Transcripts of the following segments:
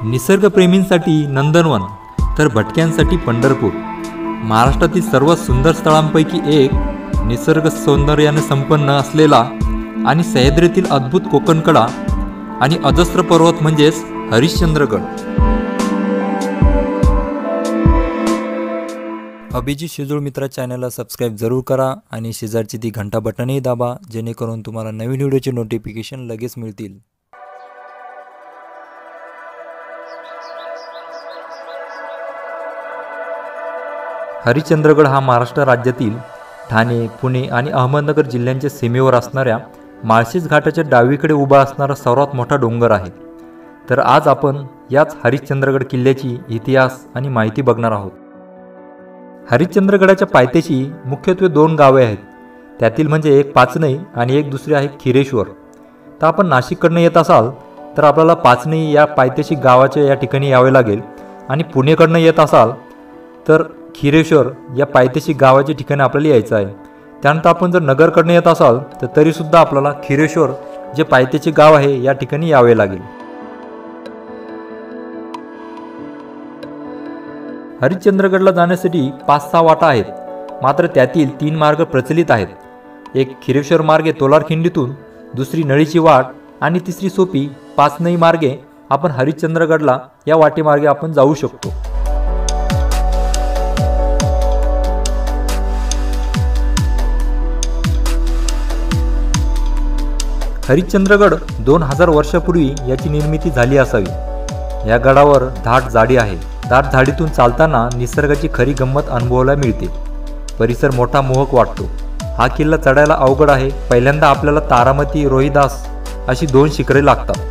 निसर्गप्रेमींसाठी नंदनवन तर भटक्यांसाठी पंढरपूर. महाराष्ट्रातील सर्वात सुंदर स्थळांपैकी एक, निसर्ग सौंदर्याने संपन्न असलेला आणि सह्याद्रीतील अद्भुत कोकणकडा आणि अजस्र पर्वत म्हणजेच हरिश्चंद्रगड. अभिजित शेजूळ मित्र चॅनलला सबस्क्राईब जरूर करा आणि शेजारची ती घंटा बटनही दाबा, जेणेकरून तुम्हाला नवीन व्हिडिओचे नोटिफिकेशन लगेच मिळतील. हरिश्चंद्रगड हा महाराष्ट्र राज्यातील ठाणे, पुणे आणि अहमदनगर जिल्ह्यांच्या सीमेवर असणाऱ्या माळशेज घाटाच्या डावीकडे उभा असणारा सर्वात मोठा डोंगर आहे. तर आज आपण याच हरिश्चंद्रगड किल्ल्याची इतिहास आणि माहिती बघणार आहोत. हरिश्चंद्रगडाच्या पायथ्याशी मुख्यत्वे 2 गावे आहेत. त्यातील म्हणजे एक पाचनई आणि एक दुसरी आहे खिरेश्वर. तर आपण नाशिककडनं येत असाल तर आपल्याला पाचनई या पायथ्याशी गावाच्या या ठिकाणी यावे लागेल, आणि पुणेकडनं येत असाल तर खिरेश्वर या पायथ्याशी गावाच्या ठिकाणी आपल्याला यायचं आहे. त्यानंतर आपण जर नगरकडनं येत असाल तर तरीसुद्धा आपल्याला खिरेश्वर जे पायथ्याचे गाव आहे या ठिकाणी यावे लागेल. हरिश्चंद्रगडला जाण्यासाठी 5-6 वाटा आहेत, मात्र त्यातील 3 मार्ग प्रचलित आहेत. एक खिरेश्वर मार्गे तोलारखिंडीतून, दुसरी नळीची वाट आणि तिसरी सोपी पाचनई मार्गे आपण हरिश्चंद्रगडला या वाटेमार्गे आपण जाऊ शकतो. हरिश्चंद्रगड 2000 वर्षापूर्वी याची निर्मिती झाली असावी. या गडावर दाट झाडी आहे. दाट झाडीतून चालताना निसर्गाची खरी गंमत अनुभवायला मिळते. परिसर मोठा मोहक वाटतो. हा किल्ला चढायला अवघड आहे. पहिल्यांदा आपल्याला तारामती, रोहिदास अशी 2 शिखरे लागतात.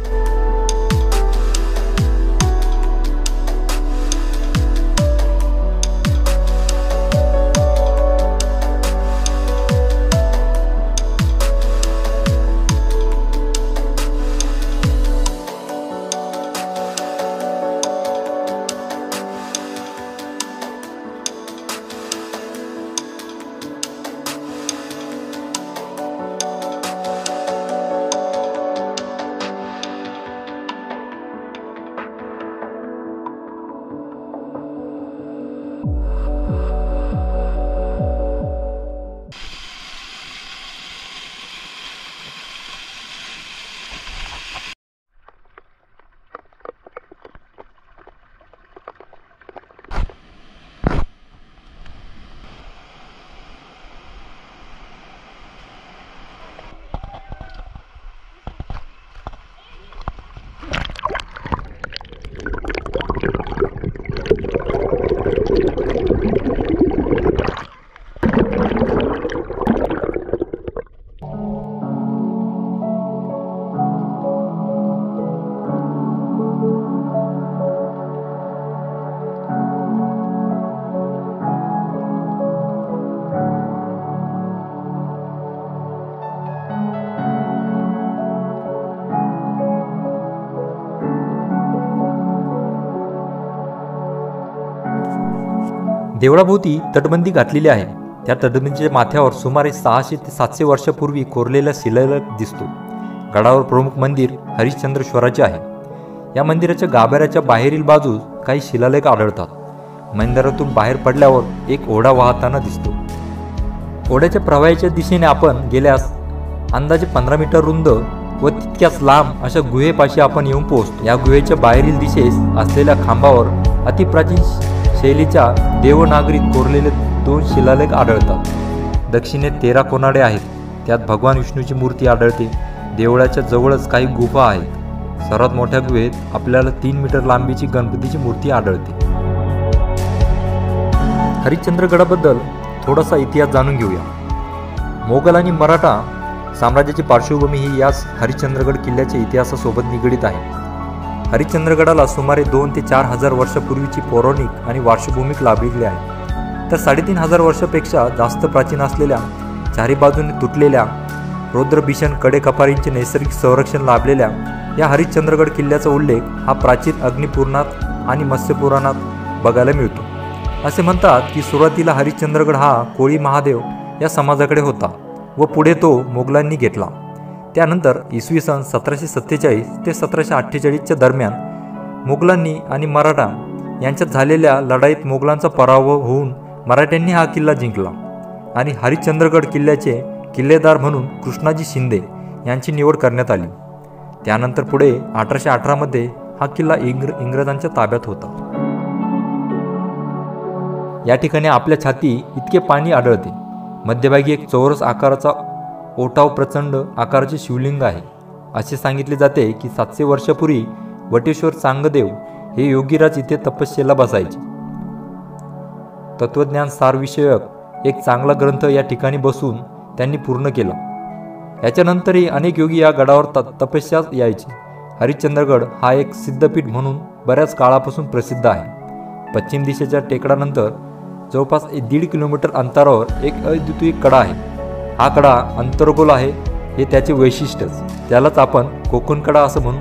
देवळाभोवती तटबंदी घातलेली आहे. त्या तटबंदीच्या माथ्यावर सुमारे 600 ते 700 वर्षापूर्वी कोरलेला शिलालेख दिसतो. गडावर प्रमुख मंदिर हरिश्चंद्रेश्वराचे आहे. या मंदिराच्या गाभाऱ्याच्या बाहेरील बाजूस काही शिलालेख आढळतात. मंदिरातून बाहेर पडल्यावर एक ओढा वाहताना दिसतो. ओढ्याच्या प्रवाहाच्या दिशेने आपण गेल्यास अंदाजे 15 मीटर रुंद व तितक्याच लांब अशा गुहेपाशी आपण येऊन पोहोचतो. या गुहेच्या बाहेरील दिशेस असलेल्या खांबावर अतिप्राचीन शैलीच्या देवनागरीत कोरलेले 2 शिलालेख आढळतात. दक्षिणेत 13 कोनाडे आहेत. त्यात भगवान विष्णूची मूर्ती आढळते. देवळाच्या जवळच काही गुफा आहेत. सर्वात मोठ्या गुहेत आपल्याला 3 मीटर लांबीची गणपतीची मूर्ती आढळते. हरिश्चंद्रगडाबद्दल थोडासा इतिहास जाणून घेऊया. मोगल आणि मराठा साम्राज्याची पार्श्वभूमी ही याच हरिश्चंद्रगड किल्ल्याच्या इतिहासासोबत निगडीत आहे. हरिश्चंद्रगडाला सुमारे 2 ते 4 हजार वर्षापूर्वीची पौराणिक आणि वार्षभूमिक लाभलेली आहे. तर 3500 वर्षापेक्षा जास्त प्राचीन असलेल्या, चारी बाजूने तुटलेल्या, रौद्रभीषण कडेकपारींचे नैसर्गिक संरक्षण लाभलेल्या या हरिश्चंद्रगड किल्ल्याचा उल्लेख हा प्राचीन अग्निपुराणात आणि मत्स्यपुराणात बघायला मिळतो. असे म्हणतात की सुरुवातीला हरिश्चंद्रगड हा कोळी महादेव या समाजाकडे होता व पुढे तो मोगलांनी घेतला. त्यानंतर इसवी सन 1747 ते 1748च्या दरम्यान मुघलांनी आणि मराठा यांच्यात झालेल्या लढाईत मुघलांचा पराभव होऊन मराठ्यांनी हा किल्ला जिंकला आणि हरिश्चंद्रगड किल्ल्याचे किल्लेदार म्हणून कृष्णाजी शिंदे यांची निवड करण्यात आली. त्यानंतर पुढे 1818 मध्ये हा किल्ला इंग्रजांच्या ताब्यात होता. या ठिकाणी आपल्या छाती इतके पाणी आढळते. मध्यभागी एक चौरस आकाराचा ओटाव प्रचंड आकाराचे शिवलिंग आहे. असे सांगितले जाते की 700 वर्षापूर्वी वटेश्वर चांगदेव हे योगीराज इथे तपस्येला बसायचे. तत्वज्ञान सारविषयक एक चांगला ग्रंथ या ठिकाणी बसून त्यांनी पूर्ण केला. याच्यानंतरही अनेक योगी या गडावर तपस्यास यायचे. हरिश्चंद्रगड हा एक सिद्धपीठ म्हणून बऱ्याच काळापासून प्रसिद्ध आहे. पश्चिम दिशेच्या टेकडानंतर जवळपास 1.5 किलोमीटर अंतरावर एक अद्वितीय कडा आहे. हा कडा अंतर्गोल आहे, हे त्याचे वैशिष्ट्यच. त्यालाच आपण कोकण कडा असं म्हणू.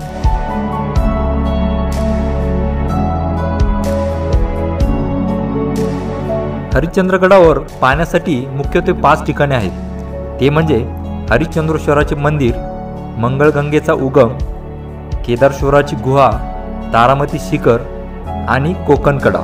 हरिश्चंद्रगडावर पाहण्यासाठी मुख्यत्वे 5 ठिकाणे आहेत. ते म्हणजे हरिश्चंद्रेश्वराचे मंदिर, मंगळगंगेचा उगम, केदारेश्वराची गुहा, तारामती शिखर आणि कोकण कडा.